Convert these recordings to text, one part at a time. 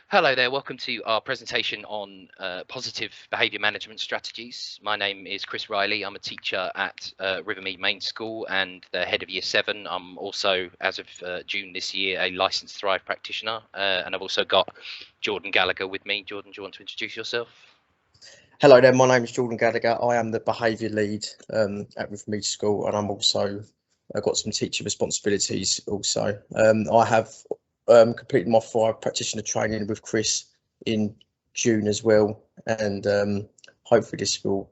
Hello there, welcome to our presentation on positive behaviour management strategies. My name is Chris Riley. I'm a teacher at Rivermead Main School and the head of Year 7. I'm also, as of June this year, a licensed Thrive practitioner, and I've also got Jordan Gallagher with me. Jordan, do you want to introduce yourself? Hello there, my name is Jordan Gallagher. I am the behaviour lead at Rivermead School, and I've got some teaching responsibilities also. I have completed my Thrive practitioner training with Chris in June as well, and hopefully this will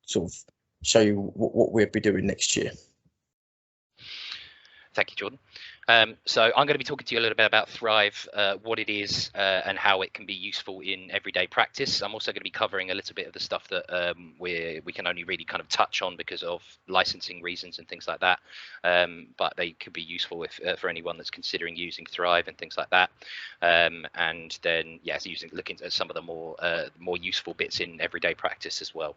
sort of show you what we'll be doing next year. Thank you, Jordan. So I'm going to be talking to you a little bit about Thrive, what it is and how it can be useful in everyday practice. I'm also going to be covering a little bit of the stuff that we can only really kind of touch on because of licensing reasons and things like that. But they could be useful for anyone that's considering using Thrive and things like that. And then, yes, looking at some of the more useful bits in everyday practice as well.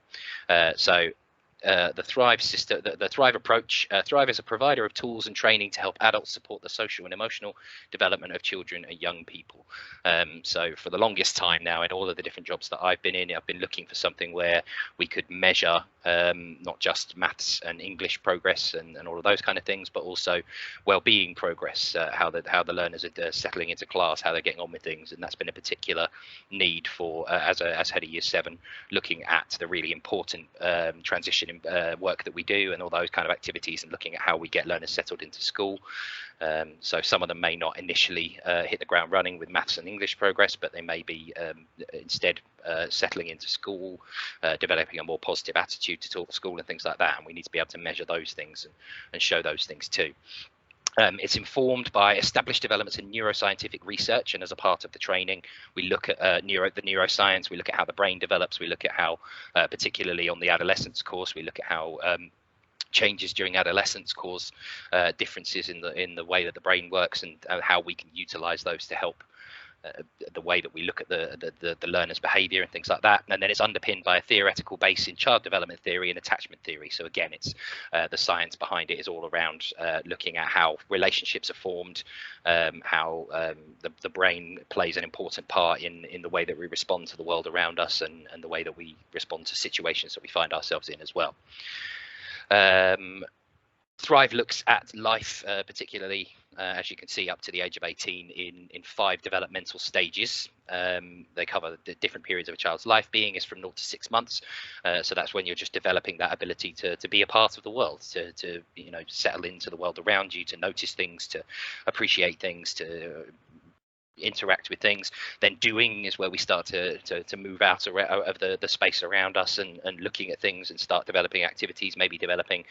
The Thrive system, the Thrive approach. Thrive is a provider of tools and training to help adults support the social and emotional development of children and young people. So for the longest time now, in all of the different jobs that I've been in, I've been looking for something where we could measure not just maths and English progress and all of those kind of things, but also well-being progress, how the learners are settling into class, how they're getting on with things. And that's been a particular need for, as head of Year 7, looking at the really important transition work that we do and all those kind of activities, and looking at how we get learners settled into school. So some of them may not initially hit the ground running with maths and English progress, but they may be instead settling into school, developing a more positive attitude to talk school and things like that. And we need to be able to measure those things and show those things too. It's informed by established developments in neuroscientific research, and as a part of the training, we look at the neuroscience, we look at how the brain develops, we look at how, particularly on the adolescence course, we look at how changes during adolescence cause differences in the way that the brain works, and how we can utilize those to help the way that we look at the learner's behavior and things like that. And then it's underpinned by a theoretical base in child development theory and attachment theory. So again, it's the science behind it is all around looking at how relationships are formed, how the brain plays an important part in the way that we respond to the world around us, and the way that we respond to situations that we find ourselves in as well. Thrive looks at life, particularly, as you can see, up to the age of 18 in 5 developmental stages. They cover the different periods of a child's life. Being is from 0 to 6 months. So that's when you're just developing that ability to be a part of the world, to settle into the world around you, to notice things, to appreciate things, to interact with things. Then doing is where we start to move out of the space around us and looking at things and start developing activities, maybe developing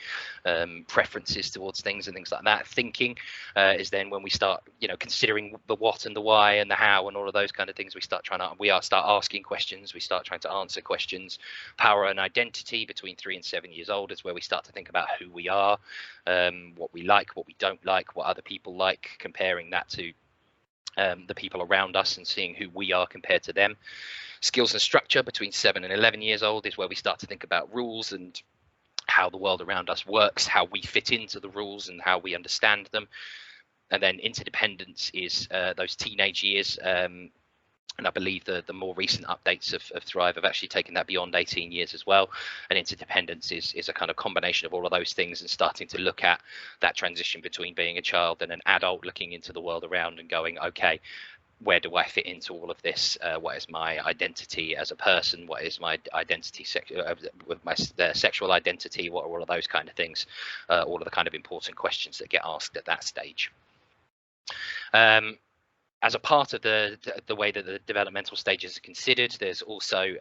preferences towards things and things like that. Thinking is then when we start considering the what and the why and the how and all of those kind of things. We start asking questions, we start trying to answer questions. Power and identity between 3 and 7 years old is where we start to think about who we are, what we like, what we don't like, what other people like, comparing that to the people around us and seeing who we are compared to them. Skills and structure between 7 and 11 years old is where we start to think about rules and how the world around us works, how we fit into the rules and how we understand them. And then interdependence is those teenage years. And I believe the more recent updates of Thrive have actually taken that beyond 18 years as well. And interdependence is a kind of combination of all of those things, and starting to look at that transition between being a child and an adult, looking into the world around and going, okay, where do I fit into all of this? What is my identity as a person? What is my identity with my sexual identity? What are all of those kind of things? All of the kind of important questions that get asked at that stage. As a part of the way that the developmental stages are considered, there's also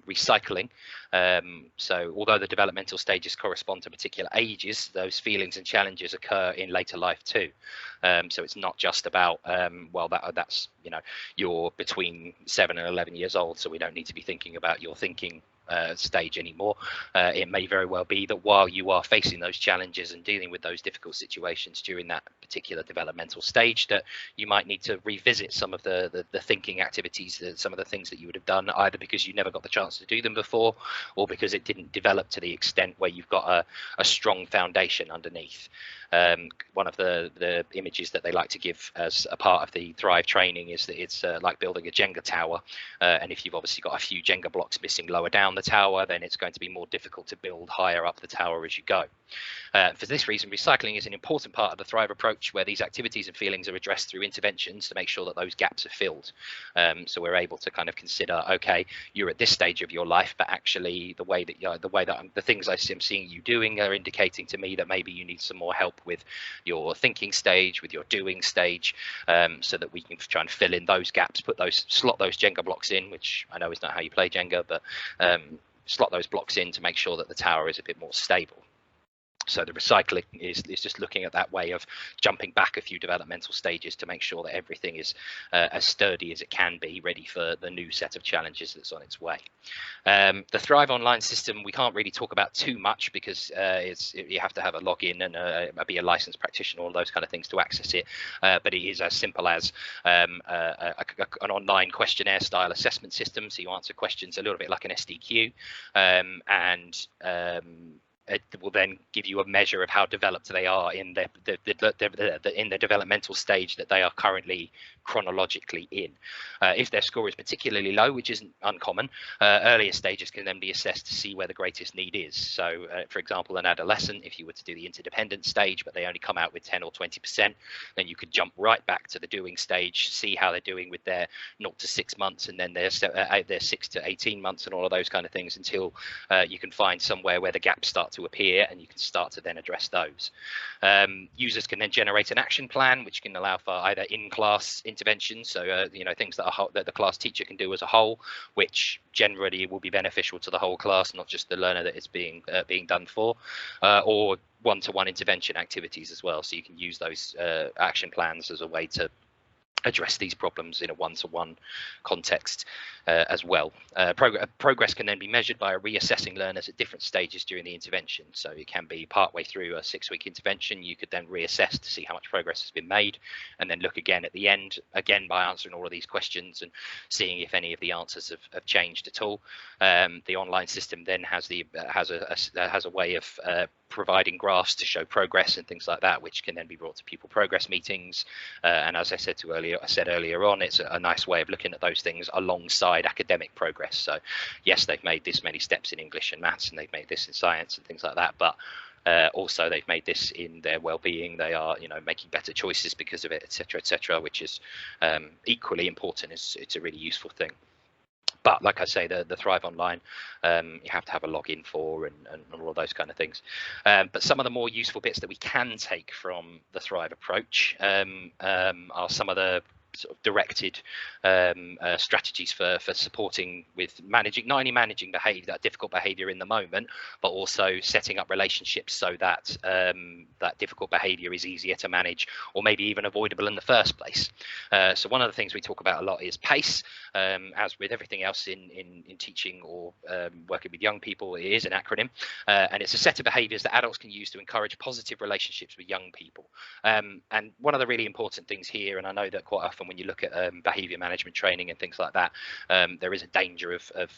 recycling. So although the developmental stages correspond to particular ages, those feelings and challenges occur in later life too. So it's not just about, that's, you're between 7 and 11 years old, so we don't need to be thinking about your thinking stage anymore. It may very well be that while you are facing those challenges and dealing with those difficult situations during that particular developmental stage, that you might need to revisit some of the thinking activities, some of the things that you would have done, either because you never got the chance to do them before, or because it didn't develop to the extent where you've got a strong foundation underneath. One of the images that they like to give as a part of the Thrive training is that it's like building a Jenga tower, and if you've obviously got a few Jenga blocks missing lower down the tower, then it's going to be more difficult to build higher up the tower as you go. For this reason, recycling is an important part of the Thrive approach, where these activities and feelings are addressed through interventions to make sure that those gaps are filled. So we're able to kind of consider, okay, you're at this stage of your life, but actually the way that the things I'm seeing you doing are indicating to me that maybe you need some more help with your thinking stage, with your doing stage, so that we can try and fill in those gaps, slot those Jenga blocks in, which I know is not how you play Jenga, but slot those blocks in to make sure that the tower is a bit more stable. So the recycling is just looking at that way of jumping back a few developmental stages to make sure that everything is as sturdy as it can be, ready for the new set of challenges that's on its way. The Thrive online system we can't really talk about too much, because you have to have a login and be a licensed practitioner, all those kind of things to access it. But it is as simple as an online questionnaire style assessment system. So you answer questions a little bit like an SDQ, and it will then give you a measure of how developed they are in the developmental stage that they are currently chronologically in. If their score is particularly low, which isn't uncommon, earlier stages can then be assessed to see where the greatest need is. So for example, an adolescent, if you were to do the interdependent stage but they only come out with 10 or 20%, then you could jump right back to the doing stage, see how they're doing with their 0 to 6 months, and then their 6 to 18 months, and all of those kind of things, until you can find somewhere where the gaps start to appear, and you can start to then address those. Users can then generate an action plan, which can allow for either in-class interventions, so things that the class teacher can do as a whole, which generally will be beneficial to the whole class, not just the learner that it's being done for, or one-to-one intervention activities as well. So you can use those action plans as a way to address these problems in a one-to-one context as well. Progress can then be measured by reassessing learners at different stages during the intervention. So it can be partway through a 6-week intervention, you could then reassess to see how much progress has been made, and then look again at the end, again by answering all of these questions and seeing if any of the answers have changed at all. The online system then has a way of providing graphs to show progress and things like that, which can then be brought to pupil progress meetings. And as I said earlier on, it's a nice way of looking at those things alongside academic progress. So yes, they've made this many steps in English and maths, and they've made this in science and things like that, but also they've made this in their well-being. They are making better choices because of it, etc., which is equally important. It's a really useful thing. But like I say, the Thrive Online, you have to have a login for, and all those kind of things. But some of the more useful bits that we can take from the Thrive approach are some of the sort of directed strategies for supporting with not only managing behavior, that difficult behavior in the moment, but also setting up relationships so that that difficult behavior is easier to manage, or maybe even avoidable in the first place. So one of the things we talk about a lot is PACE. As with everything else in teaching or working with young people, it is an acronym, and it's a set of behaviors that adults can use to encourage positive relationships with young people. And one of the really important things here, and I know that quite often when you look at behavior management training and things like that, there is a danger of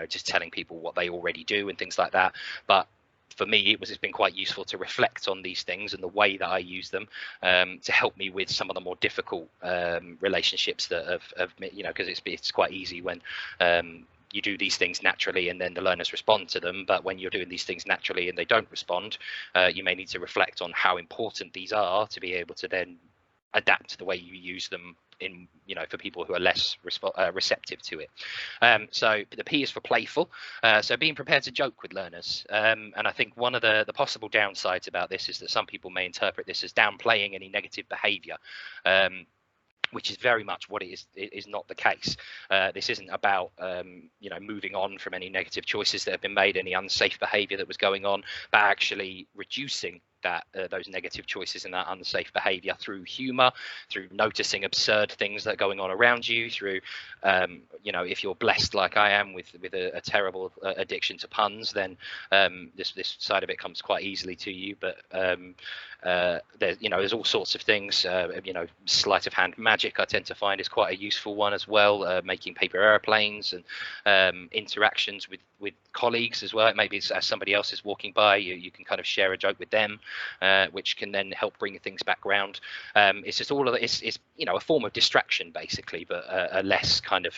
just telling people what they already do and things like that. But for me, it's been quite useful to reflect on these things and the way that I use them to help me with some of the more difficult relationships that because it's quite easy when you do these things naturally and then the learners respond to them. But when you're doing these things naturally and they don't respond, you may need to reflect on how important these are to be able to then adapt the way you use them in for people who are less receptive to it. So the P is for playful, so being prepared to joke with learners, and I think one of the possible downsides about this is that some people may interpret this as downplaying any negative behavior, which is very much what it is not the case. This isn't about moving on from any negative choices that have been made, any unsafe behavior that was going on, but actually reducing that those negative choices and that unsafe behavior through humor, through noticing absurd things that are going on around you, through if you're blessed like I am with a terrible addiction to puns, then this side of it comes quite easily to you. But there's all sorts of things. Sleight of hand magic I tend to find is quite a useful one as well. Making paper airplanes and interactions with colleagues as well. Maybe it's as somebody else is walking by, you can kind of share a joke with them, which can then help bring things back round. It's just all of it. It's a form of distraction basically, but a less kind of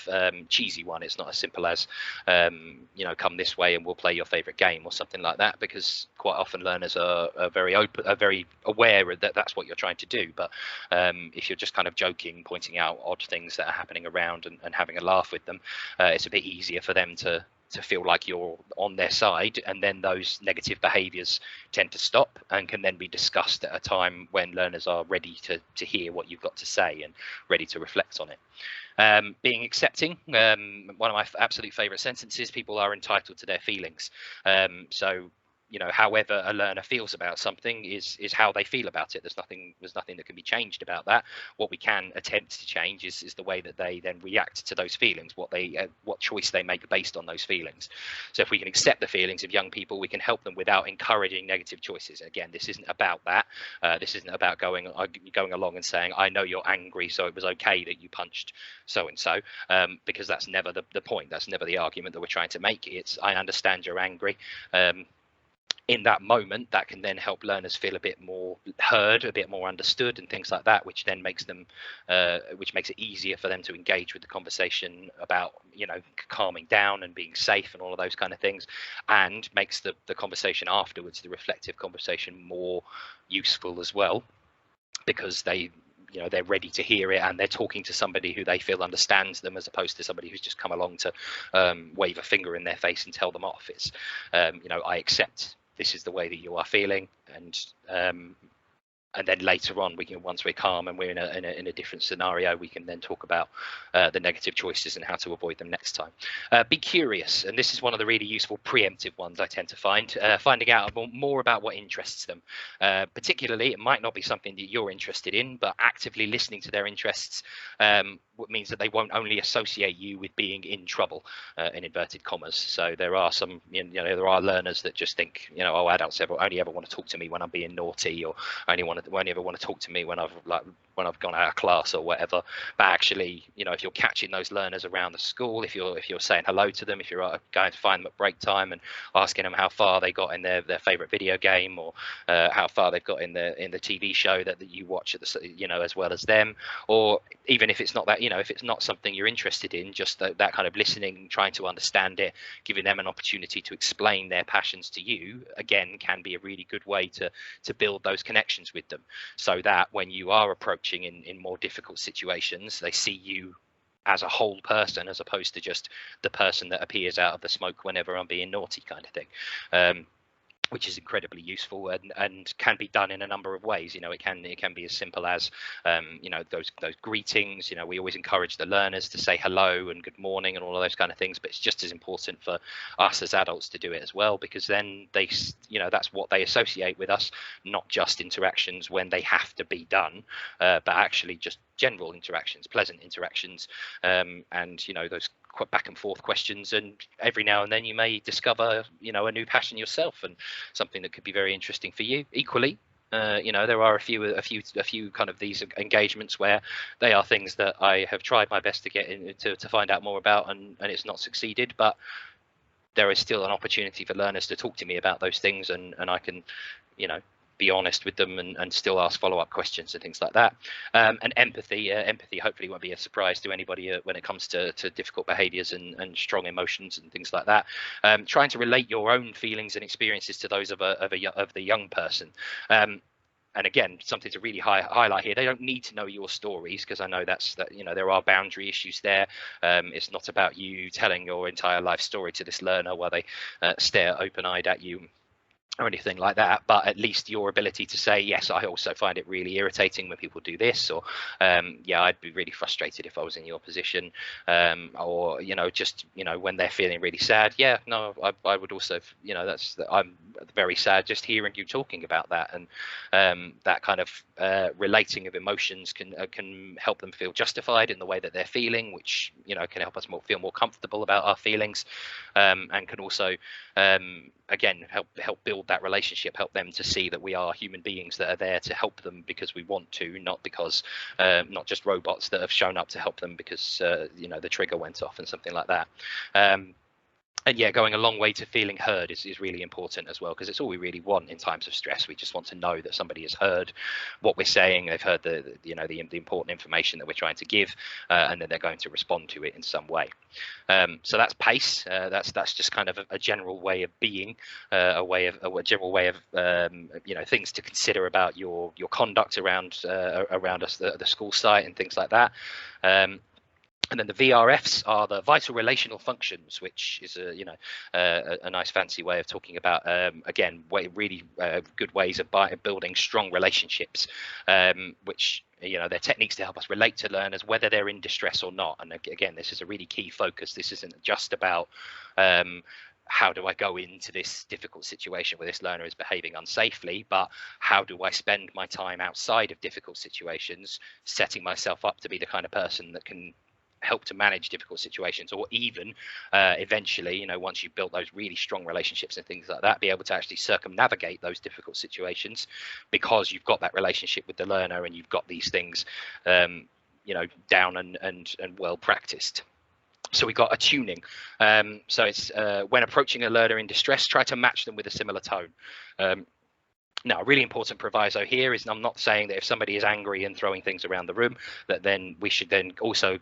cheesy one. It's not as simple as come this way and we'll play your favorite game or something like that, because quite often learners are very open, are very aware that that's what you're trying to do. But if you're just kind of joking, pointing out odd things that are happening around and having a laugh with them, it's a bit easier for them to feel like you're on their side, and then those negative behaviors tend to stop and can then be discussed at a time when learners are ready to hear what you've got to say and ready to reflect on it. Being accepting, one of my absolute favorite sentences: people are entitled to their feelings. So however a learner feels about something is how they feel about it. There's nothing that can be changed about that. What we can attempt to change is the way that they then react to those feelings, what choice they make based on those feelings. So if we can accept the feelings of young people, we can help them without encouraging negative choices. Again, this isn't about that. This isn't about going along and saying, I know you're angry, so it was okay that you punched so and so, because that's never the point. That's never the argument that we're trying to make. It's, I understand you're angry. In that moment, that can then help learners feel a bit more heard, a bit more understood, and things like that, which then makes it easier for them to engage with the conversation about calming down and being safe and all of those kind of things, and makes the conversation afterwards, the reflective conversation, more useful as well, because they're ready to hear it and they're talking to somebody who they feel understands them, as opposed to somebody who's just come along to wave a finger in their face and tell them off. It's I accept this is the way that you are feeling, and then later on, once we're calm and we're in a different scenario, we can then talk about the negative choices and how to avoid them next time. Be curious, and this is one of the really useful preemptive ones I tend to find. Finding out more about what interests them. Particularly, it might not be something that you're interested in, but actively listening to their interests means that they won't only associate you with being in trouble, in inverted commas. So there are some, there are learners that just think, adults only ever want to talk to me when I'm being naughty, or only ever want to talk to me when I've gone out of class or whatever. But actually, if you're catching those learners around the school, if you're saying hello to them, if you're going to find them at break time and asking them how far they got in their favorite video game, or how far they've got in the TV show that you watch at the as well as them, or even if it's not that, if it's not something you're interested in, just that kind of listening, trying to understand it, giving them an opportunity to explain their passions to you, again, can be a really good way to build those connections with them, so that when you are approaching in more difficult situations, they see you as a whole person, as opposed to just the person that appears out of the smoke whenever I'm being naughty, kind of thing. Which is incredibly useful and can be done in a number of ways. It can be as simple as those greetings. We always encourage the learners to say hello and good morning and all of those kind of things, but it's just as important for us as adults to do it as well, because then they that's what they associate with us, not just interactions when they have to be done, but actually just general interactions, pleasant interactions, and those back and forth questions, and every now and then you may discover a new passion yourself, and something that could be very interesting for you. Equally, there are a few kind of these engagements where they are things that I have tried my best to get in to find out more about, and it's not succeeded, but there is still an opportunity for learners to talk to me about those things, and I can be honest with them and still ask follow-up questions and things like that. And empathy hopefully won't be a surprise to anybody when it comes to difficult behaviors and strong emotions and things like that. Trying to relate your own feelings and experiences to those of the young person. And again, something to really highlight here: they don't need to know your stories, because I know that there are boundary issues there. It's not about you telling your entire life story to this learner while they stare open-eyed at you or anything like that, but at least your ability to say, yes, I also find it really irritating when people do this, or yeah, I'd be really frustrated if I was in your position, or just when they're feeling really sad, yeah, no, I would also, I'm very sad just hearing you talking about that. And that kind of relating of emotions can help them feel justified in the way that they're feeling, which can help us feel more comfortable about our feelings, and can also again help build that relationship, help them to see that we are human beings that are there to help them because we want to, not because not just robots that have shown up to help them because the trigger went off and something like that. And yeah, going a long way to feeling heard is really important as well, because it's all we really want in times of stress. We just want to know that somebody has heard what we're saying, they've heard the important information that we're trying to give, and then they're going to respond to it in some way. So that's pace. That's just kind of a general way of being, a general way of things to consider about your conduct around us, the school site and things like that. And then the VRFs are the vital relational functions, which is a nice fancy way of talking about again really good ways of building strong relationships, which they're techniques to help us relate to learners whether they're in distress or not. And again, this is a really key focus. This isn't just about how do I go into this difficult situation where this learner is behaving unsafely, but how do I spend my time outside of difficult situations, setting myself up to be the kind of person that can help to manage difficult situations, or even eventually, once you've built those really strong relationships and things like that, be able to actually circumnavigate those difficult situations because you've got that relationship with the learner and you've got these things down and well practiced. So we got attuning. So it's when approaching a learner in distress, try to match them with a similar tone. Now, a really important proviso here is, I'm not saying that if somebody is angry and throwing things around the room, that then we should then also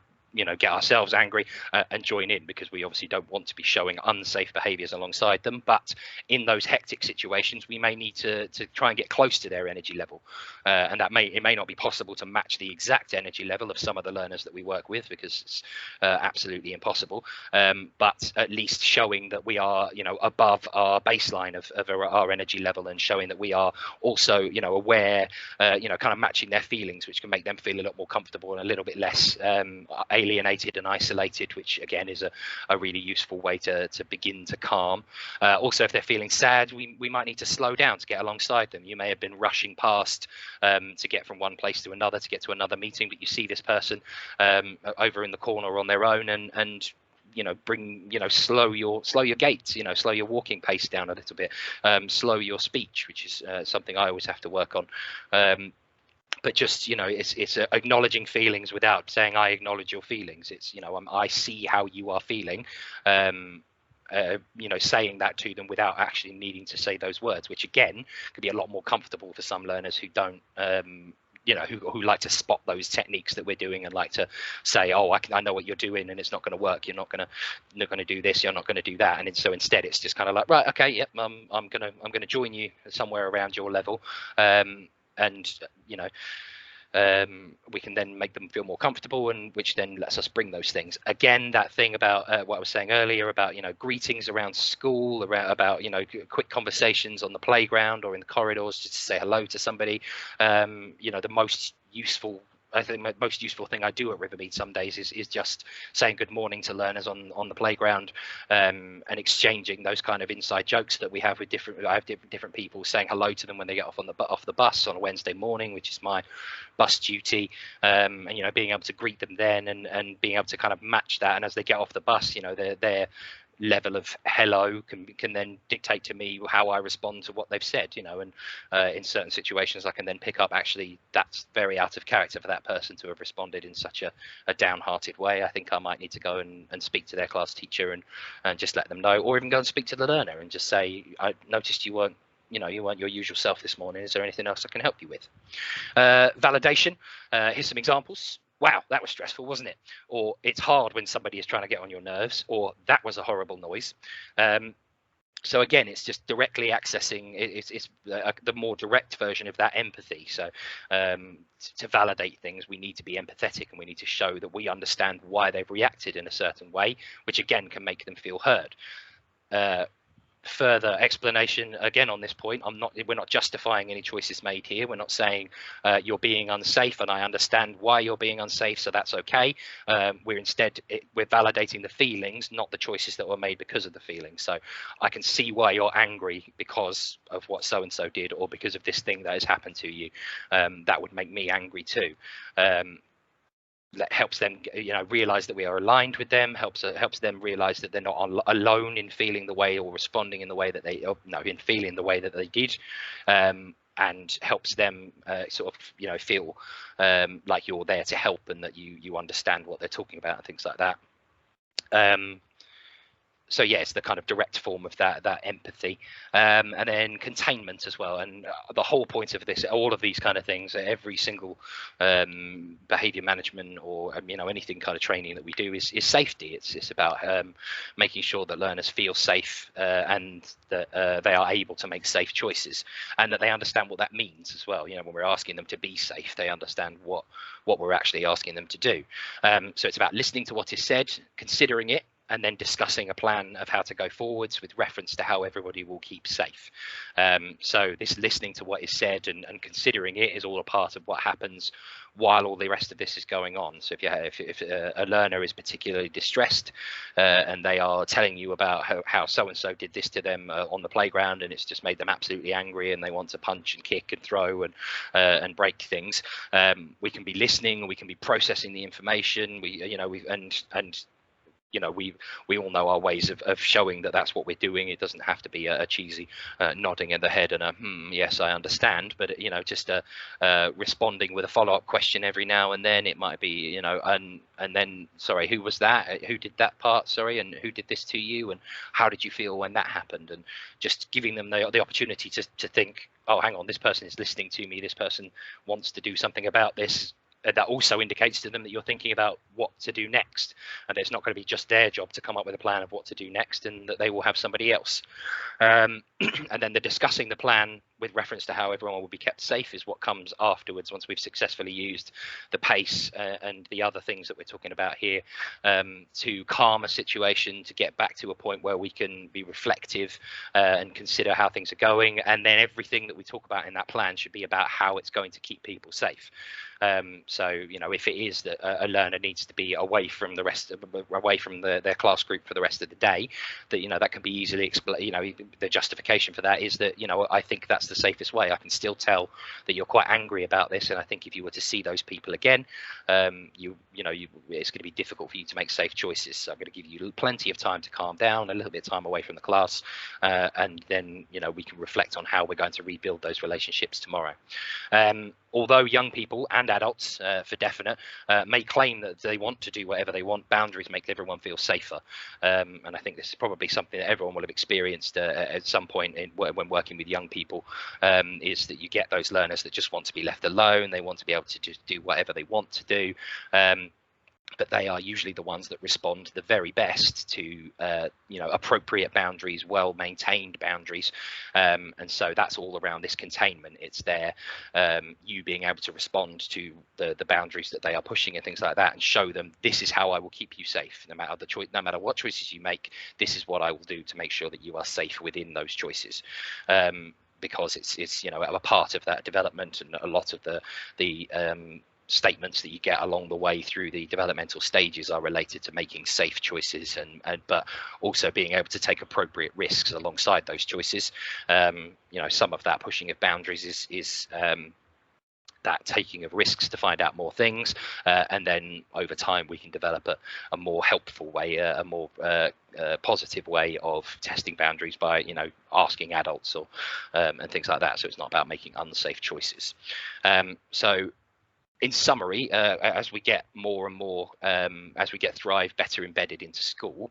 get ourselves angry and join in, because we obviously don't want to be showing unsafe behaviors alongside them. But in those hectic situations, we may need to try and get close to their energy level, and it may not be possible to match the exact energy level of some of the learners that we work with, because it's absolutely impossible, but at least showing that we are above our baseline of our energy level, and showing that we are also aware, kind of matching their feelings, which can make them feel a lot more comfortable and a little bit less alienated and isolated, which again is a really useful way to begin to calm. Also, if they're feeling sad, we might need to slow down to get alongside them. You may have been rushing past to get from one place to another, to get to another meeting, but you see this person over in the corner on their own, and slow your gait, slow your walking pace down a little bit, slow your speech, which is something I always have to work on. But just it's acknowledging feelings without saying I acknowledge your feelings. It's I see how you are feeling, saying that to them without actually needing to say those words, which again could be a lot more comfortable for some learners who don't who like to spot those techniques that we're doing and like to say, oh, I know what you're doing and it's not going to work, you're not going to do this, you're not going to do that. And so instead it's just kind of like, right, okay, yep, I'm going to join you somewhere around your level, and we can then make them feel more comfortable, and which then lets us bring those things. Again, that thing about what I was saying earlier about greetings around school, about quick conversations on the playground or in the corridors, just to say hello to somebody. The most useful thing I do at Rivermead some days is just saying good morning to learners on the playground, and exchanging those kind of inside jokes that we have with different people, saying hello to them when they get off the bus on a Wednesday morning, which is my bus duty, and being able to greet them then, and being able to kind of match that, and as they get off the bus, their level of hello can then dictate to me how I respond to what they've said, and in certain situations I can then pick up, actually that's very out of character for that person to have responded in such a downhearted way. I think I might need to go and speak to their class teacher and just let them know, or even go and speak to the learner and just say, I noticed you weren't your usual self this morning, is there anything else I can help you with? Validation, here's some examples. Wow, that was stressful, wasn't it? Or it's hard when somebody is trying to get on your nerves, or that was a horrible noise. So again, it's just directly accessing, it's the more direct version of that empathy. So to validate things, we need to be empathetic, and we need to show that we understand why they've reacted in a certain way, which again can make them feel heard. further explanation again on this point. We're not justifying any choices made here. We're not saying you're being unsafe, and I understand why you're being unsafe, so that's okay. We're validating the feelings, not the choices that were made because of the feelings. So I can see why you're angry because of what so and so did, or because of this thing that has happened to you. That would make me angry too. That helps them, realize that we are aligned with them. Helps them realize that they're not alone in feeling the way or responding in the way that in feeling the way that they did, and helps them sort of feel like you're there to help, and that you understand what they're talking about and things like that. So yeah, it's the kind of direct form of that empathy, and then containment as well. And the whole point of this, all of these kind of things, every single behavior management or anything kind of training that we do is safety. It's about making sure that learners feel safe, and that they are able to make safe choices, and that they understand what that means as well. When we're asking them to be safe, they understand what we're actually asking them to do. So it's about listening to what is said, considering it, and then discussing a plan of how to go forwards with reference to how everybody will keep safe. So this listening to what is said and considering it is all a part of what happens while all the rest of this is going on. So if a learner is particularly distressed, and they are telling you about how so-and-so did this to them on the playground, and it's just made them absolutely angry, and they want to punch and kick and throw and break things, we can be listening, we can be processing the information. We all know our ways of showing that that's what we're doing. It doesn't have to be a cheesy nodding in the head and a yes, I understand, but just responding with a follow-up question every now and then. It might be and then, sorry, who was that, who did that part, sorry, and who did this to you, and how did you feel when that happened, and just giving them the opportunity to think, oh, hang on, this person is listening to me, this person wants to do something about this. That also indicates to them that you're thinking about what to do next, and it's not going to be just their job to come up with a plan of what to do next, and that they will have somebody else. And then the discussing the plan with reference to how everyone will be kept safe is what comes afterwards, once we've successfully used the pace and the other things that we're talking about here, to calm a situation, to get back to a point where we can be reflective and consider how things are going. And then everything that we talk about in that plan should be about how it's going to keep people safe. So if it is that a learner needs to be away from the rest away from their class group for the rest of the day, that that can be easily explained. The justification for that is that I think that's the safest way. I can still tell that you're quite angry about this, and I think if you were to see those people again, it's going to be difficult for you to make safe choices. So I'm going to give you plenty of time to calm down, a little bit of time away from the class, and then we can reflect on how we're going to rebuild those relationships tomorrow. Although young people and adults, for definite, may claim that they want to do whatever they want, boundaries make everyone feel safer. And I think this is probably something that everyone will have experienced at some point when working with young people, is that you get those learners that just want to be left alone. They want to be able to just do whatever they want to do. But they are usually the ones that respond the very best to appropriate boundaries, well maintained boundaries, and so that's all around this containment. It's you being able to respond to the boundaries that they are pushing and things like that, and show them, this is how I will keep you safe, no matter what choices you make. This is what I will do to make sure that you are safe within those choices. Because it's a part of that development, and a lot of the statements that you get along the way through the developmental stages are related to making safe choices, but also being able to take appropriate risks alongside those choices. Some of that pushing of boundaries is that taking of risks to find out more things, and then over time we can develop a more helpful way, a more positive way of testing boundaries by asking adults or and things like that. So it's not about making unsafe choices. So in summary, as we get more and more, as we get Thrive better embedded into school,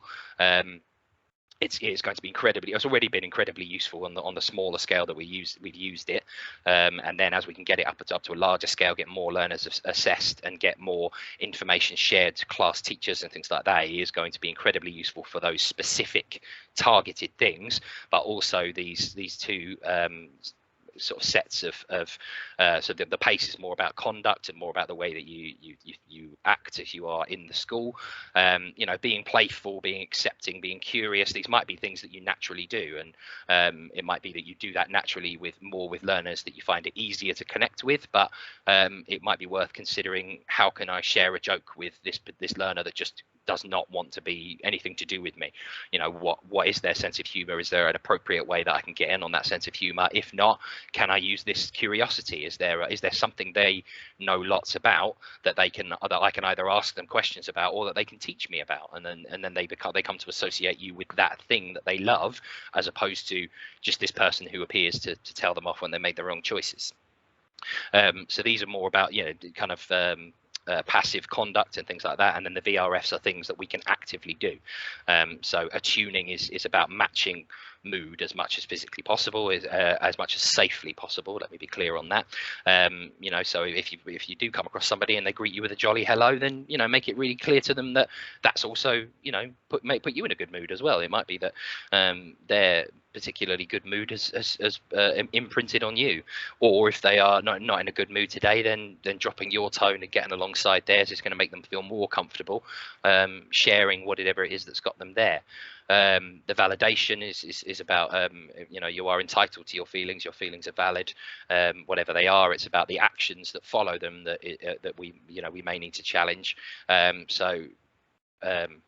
it's going to be it's already been incredibly useful on the smaller scale that we've used it, and then as we can get it up to a larger scale, get more learners assessed, and get more information shared to class teachers and things like that, it is going to be incredibly useful for those specific targeted things. But also these two sort of sets of so the pace is more about conduct and more about the way that you act as you are in the school. You know, being playful, being accepting, being curious. These might be things that you naturally do, and it might be that you do that naturally with learners that you find it easier to connect with. But it might be worth considering, how can I share a joke with this learner that just does not want to be anything to do with me? You know, what is their sense of humor? Is there an appropriate way that I can get in on that sense of humor? If not, can I use this curiosity? Is there something they know lots about that I can either ask them questions about, or that they can teach me about? And then they come to associate you with that thing that they love, as opposed to just this person who appears to tell them off when they make the wrong choices. So these are more about, you know, kind of passive conduct and things like that. And then the VRFs are things that we can actively do. So attuning is about matching mood as much as physically possible, as much as safely possible. Let me be clear on that. You know, so if you do come across somebody and they greet you with a jolly hello, then, you know, make it really clear to them that that's also, you know, put you in a good mood as well. It might be that they're particularly good mood has imprinted on you, or if they are not in a good mood today, then dropping your tone and getting alongside theirs is going to make them feel more comfortable sharing whatever it is that's got them there. The validation is about you know, you are entitled to your feelings are valid, whatever they are. It's about the actions that follow them that we may need to challenge.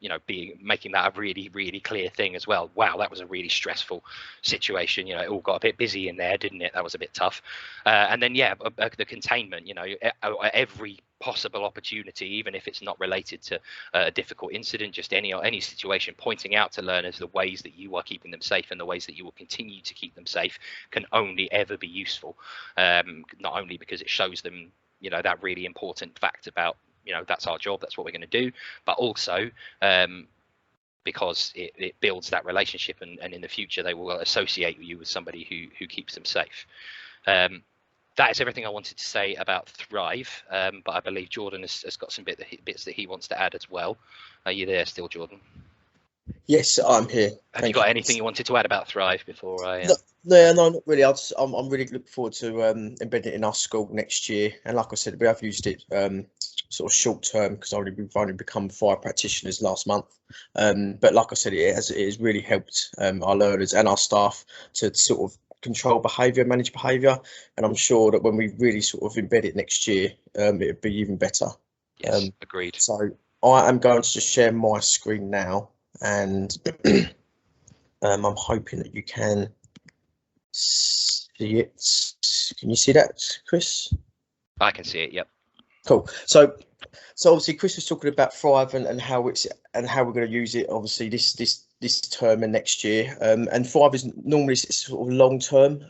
You know, making that a really, really clear thing as well. Wow, that was a really stressful situation. You know, it all got a bit busy in there, didn't it? That was a bit tough. And then, yeah, the containment, you know, every possible opportunity, even if it's not related to a difficult incident, just any situation, pointing out to learners the ways that you are keeping them safe and the ways that you will continue to keep them safe, can only ever be useful. Not only because it shows them, you know, that really important fact about, you know, that's our job, that's what we're going to do, but also because it builds that relationship, and in the future they will associate you with somebody who keeps them safe. That is everything I wanted to say about Thrive, but I believe Jordan has got some bits that he wants to add as well. Are you there still, Jordan? Yes, I'm here. Have you got anything you wanted to add about Thrive before I? No, not really. I'm really looking forward to embedding it in our school next year. And like I said, we have used it sort of short term, because we've only become 5 practitioners last month. But like I said, it has really helped our learners and our staff to sort of control behaviour, manage behaviour. And I'm sure that when we really sort of embed it next year, it'll be even better. Yes, agreed. So I am going to just share my screen now, and I'm hoping that you can see it. Can you see that, Chris? I can see it. Yep. Cool. So obviously Chris was talking about Thrive and how we're going to use it. Obviously this term and next year. And Thrive is normally sort of long term,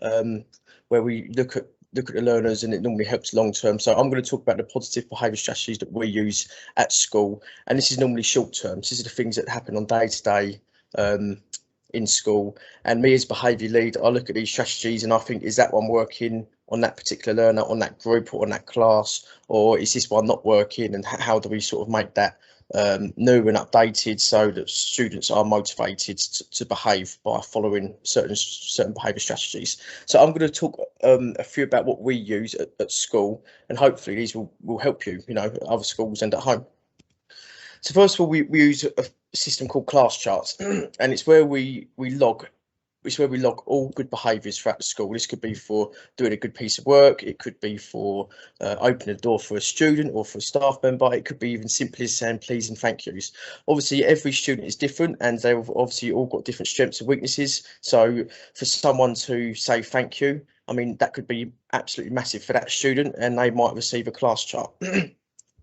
where we look at the learners, and it normally helps long term. So I'm going to talk about the positive behaviour strategies that we use at school, and this is normally short term. So these are the things that happen on day to day in school. And me as behaviour lead, I look at these strategies and I think, is that one working on that particular learner, on that group, or on that class, or is this one not working? And how do we sort of make that new and updated so that students are motivated to behave by following certain behaviour strategies? So I'm going to talk a few about what we use at school, and hopefully these will help you, you know, at other schools and at home. So first of all, we use a system called class charts, and it's where we log all good behaviours throughout the school. This could be for doing a good piece of work, it could be for opening a door for a student or for a staff member, it could be even simply saying please and thank yous. Obviously every student is different, and they've obviously all got different strengths and weaknesses. So for someone to say thank you, I mean, that could be absolutely massive for that student, and they might receive a class chart.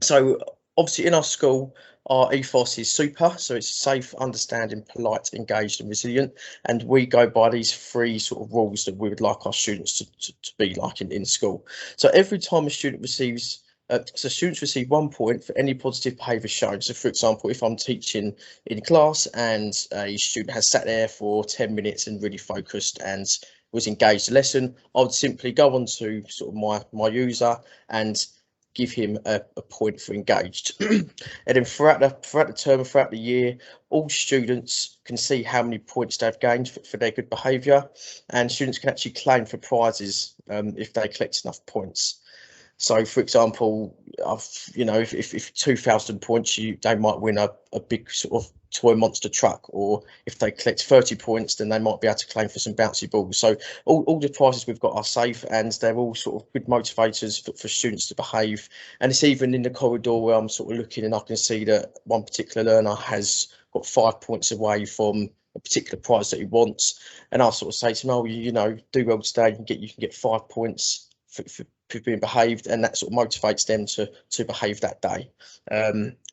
So obviously in our school, our ethos is super, so it's safe, understanding, polite, engaged and resilient, and we go by these 3 sort of rules that we would like our students to be like in school. So every time a student receives so students receive 1 point for any positive behaviour shown. So for example, if I'm teaching in class and a student has sat there for 10 minutes and really focused and was engaged in the lesson, I would simply go on to sort of my user and give him a point for engaged. And then throughout the term, throughout the year, all students can see how many points they've gained for their good behaviour, and students can actually claim for prizes if they collect enough points. So, for example, if 2,000 points, they might win a big sort of toy monster truck, or if they collect 30 points, then they might be able to claim for some bouncy balls. So all the prizes we've got are safe, and they're all sort of good motivators for students to behave. And it's even in the corridor where I'm sort of looking, and I can see that one particular learner has got 5 points away from a particular prize that he wants, and I'll sort of say to him, "Oh, do well today. You can get 5 points for being behaved," and that sort of motivates them to behave that day.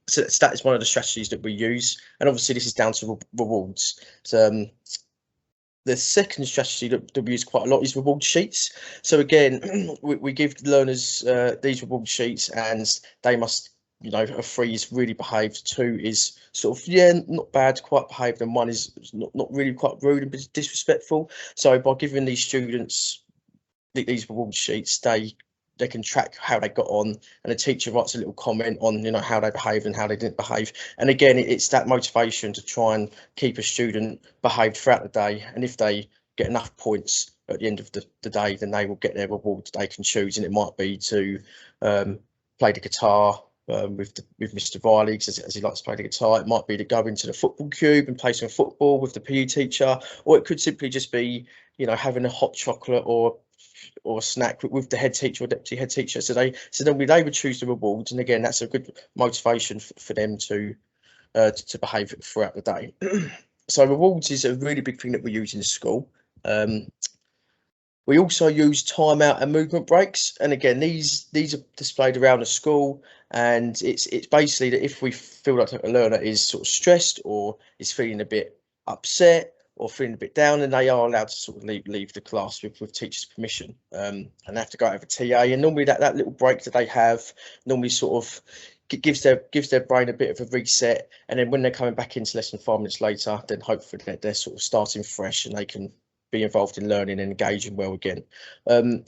So that is one of the strategies that we use, and obviously this is down to rewards. So the second strategy that we use quite a lot is reward sheets. So again, we give the learners these reward sheets, and they must, a 3 is really behaved, 2 is sort of not bad, quite behaved, and 1 is not really quite rude and disrespectful. So by giving these students these reward sheets, they can track how they got on, and the teacher writes a little comment on how they behaved and how they didn't behave. And again, it's that motivation to try and keep a student behaved throughout the day, and if they get enough points at the end of the day, then they will get their reward they can choose, and it might be to play the guitar with Mr. Riley, as he likes to play the guitar. It might be to go into the football cube and play some football with the PE teacher, or it could simply just be having a hot chocolate or a snack with the head teacher or deputy head teacher. So normally they would choose the rewards, and again, that's a good motivation for them to behave throughout the day. So rewards is a really big thing that we use in school. We also use timeout and movement breaks, and again, these are displayed around the school, and it's basically that if we feel like a learner is sort of stressed or is feeling a bit upset or feeling a bit down, and they are allowed to sort of leave the class with teacher's permission, and they have to go out with a TA. And normally that little break that they have normally sort of gives their brain a bit of a reset, and then when they're coming back into lesson 5 minutes later, then hopefully they're sort of starting fresh and they can be involved in learning and engaging well again.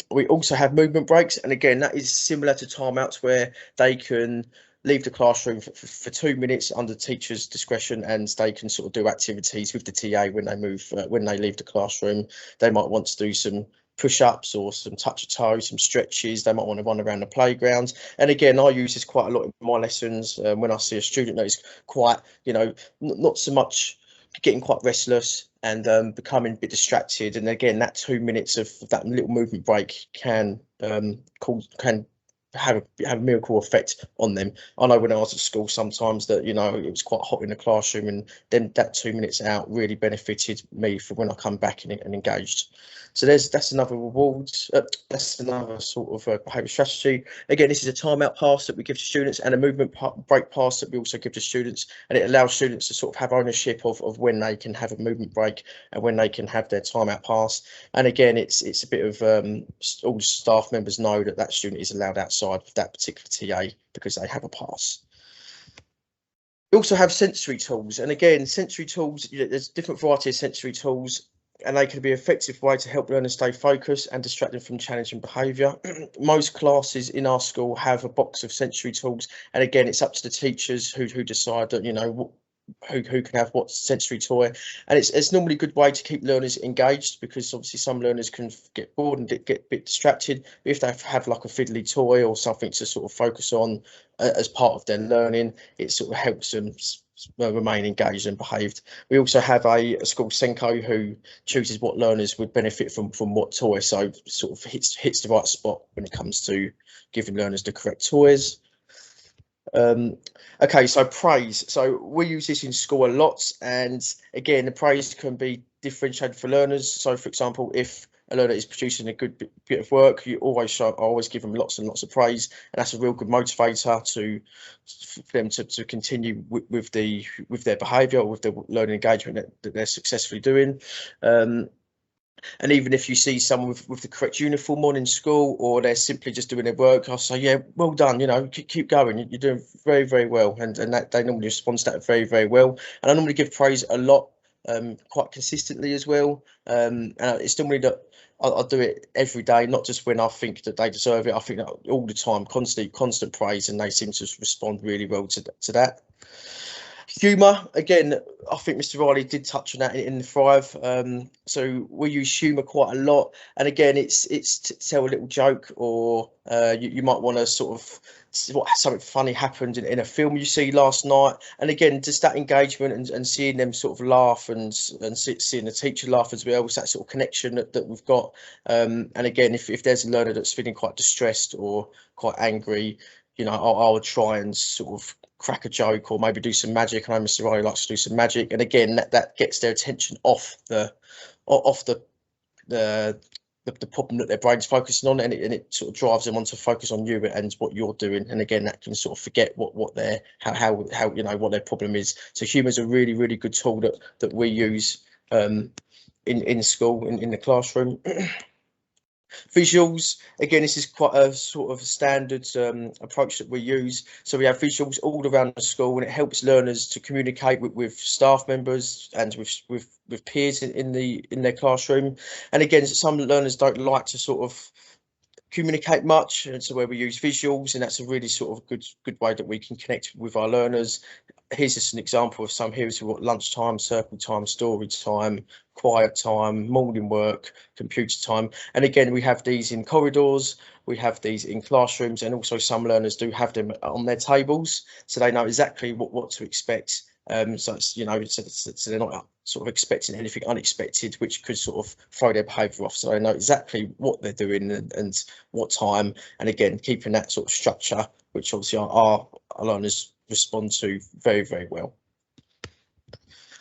We also have movement breaks, and again, that is similar to timeouts, where they can leave the classroom for 2 minutes under teacher's discretion, and they can sort of do activities with the TA when they leave the classroom. They might want to do some push-ups or some touch of toe, some stretches. They might want to run around the playground. And again, I use this quite a lot in my lessons when I see a student that is quite, not so much getting quite restless and becoming a bit distracted. And again, that 2 minutes of that little movement break can have a miracle effect on them. I know when I was at school sometimes that it was quite hot in the classroom, and then that 2 minutes out really benefited me for when I come back and engaged. So that's another reward. That's another sort of behaviour strategy. Again, this is a timeout pass that we give to students, and a movement break pass that we also give to students, and it allows students to sort of have ownership of when they can have a movement break and when they can have their timeout pass. And again, it's a bit of all the staff members know that student is allowed outside with that particular TA because they have a pass. We also have sensory tools, and again, sensory tools, there's a different variety of sensory tools, and they can be an effective way to help learners stay focused and distract them from challenging behaviour. Most classes in our school have a box of sensory tools, and again, it's up to the teachers who decide that who can have what sensory toy. And it's normally a good way to keep learners engaged, because obviously some learners can get bored and get a bit distracted. If they have like a fiddly toy or something to sort of focus on as part of their learning, it sort of helps them remain engaged and behaved. We also have a school Senko who chooses what learners would benefit from what toy, so sort of hits the right spot when it comes to giving learners the correct toys. Okay, so praise. So we use this in school a lot, and again, the praise can be differentiated for learners. So, for example, if a learner is producing a good bit of work, I always give them lots and lots of praise, and that's a real good motivator for them to continue with their behaviour or with their learning engagement that they're successfully doing. And even if you see someone with the correct uniform on in school, or they're simply just doing their work, I'll say, yeah, well done, keep going, you're doing very, very well. And that they normally respond to that very, very well. And I normally give praise a lot, quite consistently as well. And it's normally that I do it every day, not just when I think that they deserve it. I think that all the time, constant praise, and they seem to respond really well to that. Humour, again, I think Mr. Riley did touch on that in the Thrive. So we use humour quite a lot, and again, it's to tell a little joke, or you might want to sort of something funny happened in a film you see last night, and again, just that engagement and seeing them sort of laugh and seeing the teacher laugh as well. It's that sort of connection that we've got. And again, if there's a learner that's feeling quite distressed or quite angry, you know, I would try and sort of crack a joke or maybe do some magic. I know Mr. Riley likes to do some magic, and again, that gets their attention off the problem that their brain's focusing on, and it sort of drives them on to focus on you and what you're doing. And again, that can sort of forget what their how you know what their problem is. So humour is a really good tool that we use in school, in the classroom. Visuals, again, this is quite a sort of standard approach that we use. So we have visuals all around the school, and it helps learners to communicate with staff members and with peers in their classroom. And again, some learners don't like to sort of communicate much, and so where we use visuals, and that's a really sort of good way that we can connect with our learners. Here's just an example of some here. So we've got lunchtime, circle time, story time, quiet time, morning work, computer time. And again, we have these in corridors, we have these in classrooms, and also some learners do have them on their tables, so they know exactly what to expect. So it's, you know, so they're not sort of expecting anything unexpected, which could sort of throw their behaviour off. So they know exactly what they're doing and what time. And again, keeping that sort of structure, which obviously our learners respond to very well.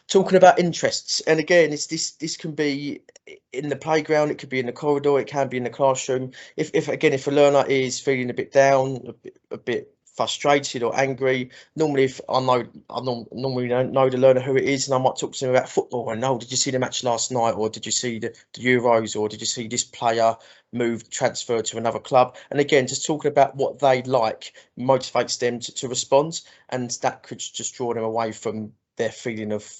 Talking about interests, and again, this can be in the playground, it could be in the corridor, it can be in the classroom. If a learner is feeling a bit down, a bit frustrated or angry, normally if I normally don't know the learner who it is, and I might talk to them about football, and, oh, did you see the match last night, or did you see the Euros, or did you see this player transfer to another club? And again, just talking about what they like motivates them to respond, and that could just draw them away from their feeling of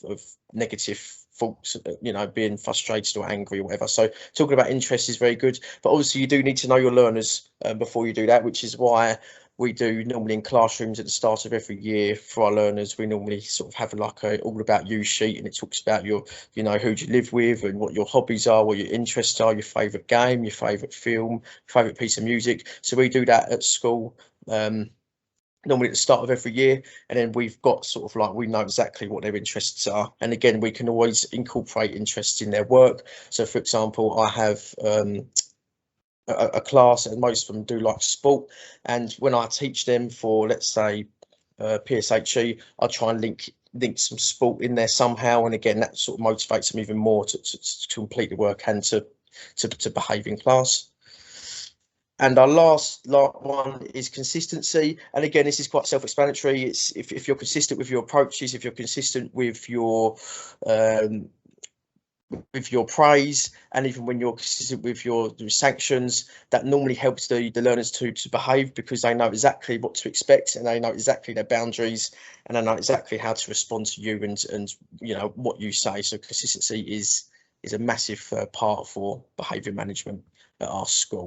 negative thoughts, you know, being frustrated or angry or whatever. So talking about interest is very good, but obviously you do need to know your learners before you do that, which is why we do normally in classrooms at the start of every year for our learners, we normally sort of have like a all about you sheet, and it talks about your, you know, who do you live with and what your hobbies are, what your interests are, your favourite game, your favourite film, favourite piece of music. So we do that at school normally at the start of every year, and then we've got sort of like, we know exactly what their interests are, and again, we can always incorporate interests in their work. So for example, I have a class, and most of them do like sport, and when I teach them for, let's say, PSHE, I try and link some sport in there somehow, and again, that sort of motivates them even more to complete the work and to behave in class. And our last one is consistency. And again, this is quite self-explanatory. It's if you're consistent with your approaches, if you're consistent with your praise, and even when you're consistent with your sanctions, that normally helps the learners to behave, because they know exactly what to expect, and they know exactly their boundaries, and they know exactly how to respond to you and you know what you say. So consistency is a massive part for behaviour management at our school.